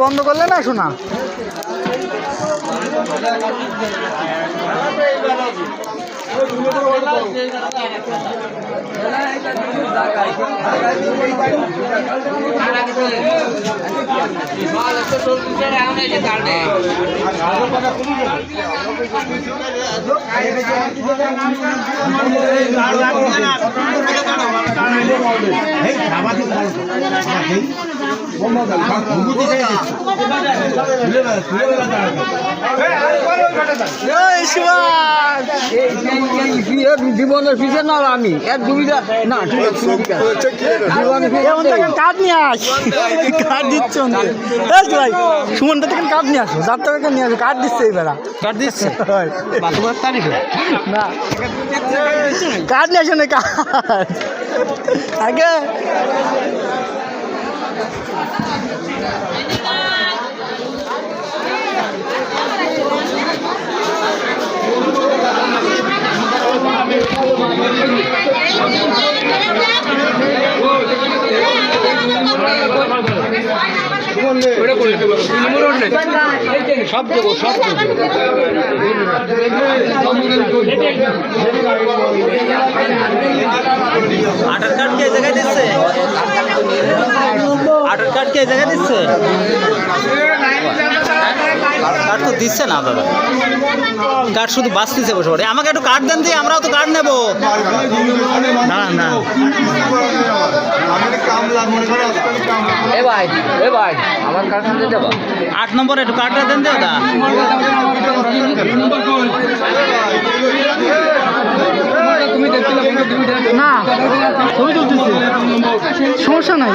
বন্ধ করলে না শোনা জীবনের পিছে না আমি এক দুইটা না কাঠ নিয়ে আস কাঠ দিচ্ছ ভাই সুমনটা থেকে কাঠ নিয়ে আসো যার থেকে নিয়ে আসো কাঠ দিচ্ছে এইবার কাঠ দিচ্ছে না কাঠ নিয়ে আসো না কাঠ আগে সব দেবো সব আধার কার্ড কে জায়গায় দিচ্ছে আধার কার্ড কে জায়গায় দিচ্ছে কার্ড তো দিচ্ছে না দাদা কার্ড শুধু বাঁচতেছে বসে পড়ে আমাকে একটু কার্ড দেন দিয়ে আমরাও তো কার্ড নেবো না না ভাই আমার কার্ড দিতে দেবো 8 নম্বরে একটু কার্ডটা দেন দিয়ে দাদা না ছবি তুলতেছি সমস্যা নাই